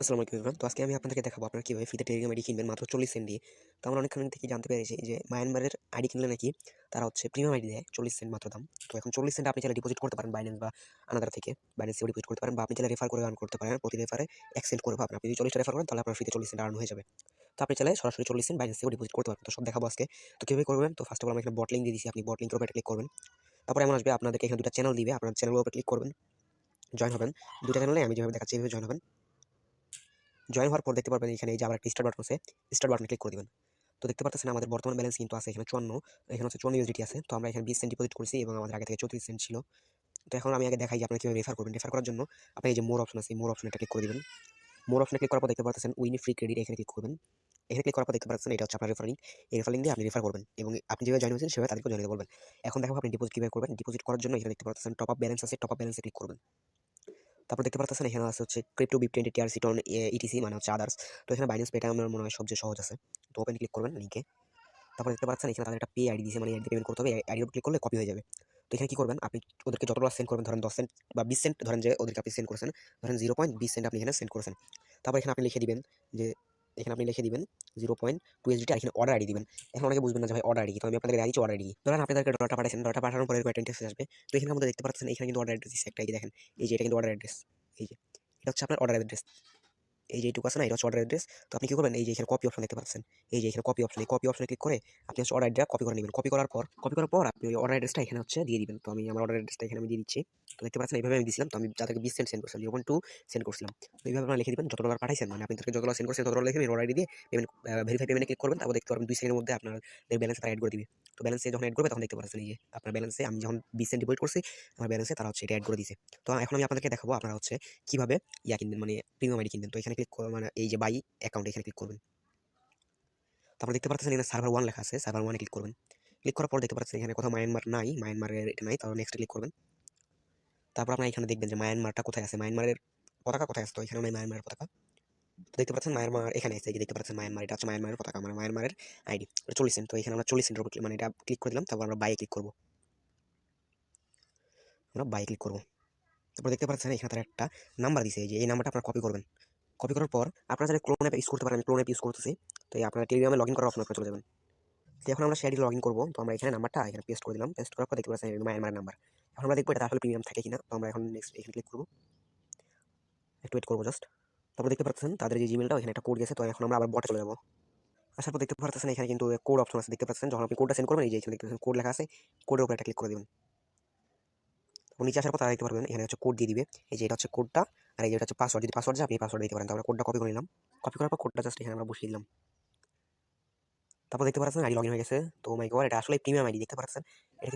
আসসালামু আলাইকুম এভরিওয়ান। তো আজকে আমি আপনাদেরকে দেখাবো আপনারা কিভাবে ফ্রিতে টেলিগ্রাম আইডি কিনবেন মাত্র 40 সেন্ট দিয়ে। তো আমরা অনেকখান থেকে জানতে পেরেছি যে মায়ানমারের আইডি কিনলে নাকি তারা হচ্ছে প্রিমিয়াম আইডি দেয় 40 সেন্ট মাত্র দাম। তো এখন 40 সেন্ট আপনি চাইলে ডিপোজিট করতে পারেন বাইন্যান্স বা আনাদার থেকে। বাইন্যান্সেও ডিপোজিট করতে পারেন বা আপনি চাইলে রেফার করে আর্ন করতে পারেন। প্রতি রেফারে 1 সেন্ট করে পাবেন। আপনি যদি 40 টা রেফার করেন তাহলে আপনার ফ্রিতে 40 সেন্ট আর্ন হয়ে যাবে। তো আপনি চাইলে সরাসরি 40 সেন্ট বাইন্যান্স থেকেও ডিপোজিট করতে পারবেন। তো সব দেখাবো আজকে। তো কিভাবে করবেন? তো ফার্স্ট অফ অল আমি এখানে বট লিংক দিয়ে দিয়েছি। আপনি বট লিংকের উপর একটা ক্লিক করবেন। তারপরে এমন আসবে আপনাদেরকে এখানে 2টা চ্যানেল দিবে। আপনার চ্যানেলের উপর ক্লিক করবেন। জয়েন হবেন। 2টা চ্যানেলে আমি যেভাবে দেখাচ্ছি এভাবে জয়েন হবেন। জয়েন হওয়ার পর দেখতে পারবেন এখানে এই যে আবার একটা স্টার্ট বাটন আছে। স্টার্ট বাটনে ক্লিক করে দিবেন। তো দেখতে পারতেছেন আমাদের বর্তমান ব্যালেন্স কিন্তু আছে এখানে 54, এখানে হচ্ছে 54 ইউএসডিটি আছে। তো আমরা এখানে 20 সেন্ট ডিপোজিট করেছি এবং আমাদের আগে থেকে 34 সেন্ট ছিল। তো এখন আমি আগে দেখাই যে আপনারা কিভাবে রেফার করবেন। রেফার করার জন্য আপনি এই যে মোর অপশন আছে, মোর অপশনে একটা ক্লিক করে দিবেন। মোর অপশনে ক্লিক করার পর দেখতে পারতেছেন উইন ফ্রি ক্রেডিট, এখানে ক্লিক করবেন। এখানে ক্লিক করার পর দেখতে পাচ্ছেন এটা হচ্ছে আপনার রেফার লিংক। এই রেফার লিংক দিয়ে আপনি রেফার করবেন এবং আপনি যেভাবে জয়েন হয়েছেন সেভাবে তাদেরকেও জয়েন হতে বলবেন। এখন দেখো আপনি ডিপোজিট কিভাবে করবেন। ডিপোজিট করার জন্য এখানে দেখতে পাচ্ছেন টপ আপ ব্যালেন্স আছে, টপ আপ ব্যালেন্সে ক্লিক করবেন। তারপর দেখতে পাচ্ছেন এখানে আছে হচ্ছে ক্রিপ্টো বিপ20 টিআরসি টন ইটিসি মানে হচ্ছে আদার্স। তো এখানে বাইন্যান্স পেটা আমার মনে হয় সবচেয়ে সহজ আছে। তো ওপেন ক্লিক করবেন লিংকে। তারপর দেখতে পাচ্ছেন এখানে তাদের একটা পে আইডি দিয়েছে, মানে আইডি পেমেন্ট করতে হবে। আইডির উপর ক্লিক করলে কপি হয়ে যাবে। তো এখানে কি করবেন, আপনি ওদেরকে যত ডলার সেন্ড করবেন, ধরেন 10 সেন্ট বা 20 সেন্ট, ধরেন যে ওদেরকে আপনি সেন্ড করেছেন, ধরেন 0.20 সেন্ট আপনি এখানে সেন্ড করেছেন। তারপর এখানে আপনি লিখে দিবেন যে এখানে আপনি লিখে দিবেন 0.2 এসডিটি, আর এখানে অর্ডার আইডি দিবেন। এখন অনেকে বুঝবেন না যে ভাই অর্ডার আইডি কি, তো আমি আপনাদের আইডি অর্ডার আইডি। ধরেন আপনি তাদেরকে ডলারটা পাঠাইছেন, ডলারটা পাঠানোর পরে এরকম একটা ইন্টারফেস আসবে। তো এখানে মধ্যে দেখতে পাচ্ছেন এখানে কিন্তু অর্ডার অ্যাড্রেস দিচ্ছে একটা, এই যে দেখেন, এই যে এটা কিন্তু অর্ডার অ্যাড্রেস। এই যে এটা হচ্ছে আপনার অর্ডার অ্যাড্রেস। এই যে এইটুকু আছে না, এটা হচ্ছে অর্ডার অ্যাড্রেস। তো আপনি কি করবেন, এই যে এখানে কপি অপশন দেখতে পাচ্ছেন, এই যে এখানে কপি অপশন, এই কপি অপশনে ক্লিক করে আপনি হচ্ছে অর্ডার অ্যাড্রেস কপি করে নেবেন। কপি করার পর আপনি ওই অর্ডার অ্যাড্রেসটা এখানে হচ্ছে দিয়ে দিবেন। তো আমি আমার অর্ডার অ্যাড্রেসটা এখানে আমি দিয়ে দিচ্ছি। তো দেখতে পাচ্ছেন এইভাবে আমি দিয়েছিলাম। তো আমি যাদেরকে 20 সেন্ট সেন্ড করছিলাম, 0.2 সেন্ড করছিলাম। তো এইভাবে আপনারা লিখে দিবেন যত ডলার পাঠাইছেন, মানে আপনি তাদেরকে যত ডলার সেন্ড করছেন তত ডলার লিখে অর্ডার আইডি দিয়ে পেমেন্ট ভেরিফাই পেমেন্টে ক্লিক করবেন। তারপর দেখতে পারবেন 2 সেকেন্ডের মধ্যে আপনার ব্যালেন্স তারা অ্যাড করে দিবে। তো ব্যালেন্সে যখন অ্যাড করবে তখন দেখতে পাচ্ছেন এই যে আপনার ব্যালেন্সে আমি যখন 20 সেন্ট ডিপোজিট করছি, আমার ব্যালেন্সে তারা হচ্ছে এটা অ্যাড করে দিয়েছে। তো এখন আমি আপনাদেরকে দেখাবো আপনারা হচ্ছে কিভাবে কিনবেন, মানে প্রিমিয়াম আইডি কিনবেন। তো এখানে ক্লিক মানে এই যে বাই অ্যাকাউন্ট, এখানে ক্লিক করবেন। তারপর দেখতে পাচ্ছেন এখানে সার্ভার 1 লেখা আছে, সার্ভার 1 এ ক্লিক করবেন। ক্লিক করার পর দেখতে পাচ্ছেন এখানে কোথাও মায়ানমার নাই, মায়ানমারের এটা নাই। তারপর নেক্সট ক্লিক করবেন। তারপর আপনারা এখানে দেখবেন যে মায়ানমারটা কোথায় আছে, মায়ানমারের পতাকা কোথায় আছে। তো এখানে নাই মায়ানমারের পতাকা। তো দেখতে পাচ্ছেন মায়ানমার এখানে আছে, এই যে দেখতে পাচ্ছেন মায়ানমার, এটা হচ্ছে মায়ানমারের পতাকা, মানে মায়ানমারের আইডি 40 সেন্ট। তো এখানে আমরা 40 সেন্টের উপর মানে এটা ক্লিক করে দিলাম। তারপর আমরা বাই ক্লিক করব। আমরা বাই ক্লিক করব। তারপর দেখতে পাচ্ছেন এখানে তার একটা নাম্বার দিয়েছে, এই যে এই নাম্বারটা আপনারা কপি করবেন। কপি করার পর আপনারা যারা ক্লোন অ্যাপ ইউজ করতে পারেন, আমি ক্লোন অ্যাপ ইউজ করতেছি। তো এই আপনারা টেলিগ্রামে লগইন করার অপশনে চলে যাবেন। তো এখন আমরা সেই আইডি লগইন করব। তো আমরা এখানে নাম্বারটা এখানে পেস্ট করে দিলাম। পেস্ট করার পর দেখতে পাচ্ছেন মায়ানমারের নাম্বার। এখন আমরা দেখবো এটা আসলে প্রিমিয়াম থাকে কিনা। তো আমরা এখন নেক্সট এখানে ক্লিক করব। একটু ওয়েট করবো জাস্ট। তারপর দেখতে পাচ্ছেন তাদের যে জিমেলটা এখানে একটা কোড গেছে। তো এখন আমরা আবার বটে চলে যাবো। আসার পর দেখতে পাচ্ছেন এখানে কিন্তু কোড অপশন আছে, দেখতে পাচ্ছেন যখন আপনি কোডটা সেন্ড করবেন, এই যে এখানে দেখতে পাচ্ছেন কোড লেখা আছে, কোডের উপর একটা ক্লিক করে দিবেন। তো নিচে আসার পর তারা দেখতে পারবেন এখানে হচ্ছে কোড দিয়ে দিবে। এই যে এটা হচ্ছে কোডটা, আর এই যে এটা হচ্ছে পাসওয়ার্ড। যদি পাসওয়ার্ড যায় আপনি পাসওয়ার্ড দিতে পারেন। তো আমরা কোডটা কপি করে নিলাম। কপি করার পর কোডটা জাস্ট এখানে আমরা বসিয়ে দিলাম। তারপর দেখতে পাচ্ছেন আইডি লগইন হয়ে গেছে। তো মাই গড, এটা আসলে প্রিমিয়াম আইডি দেখতে পাচ্ছেন। এটা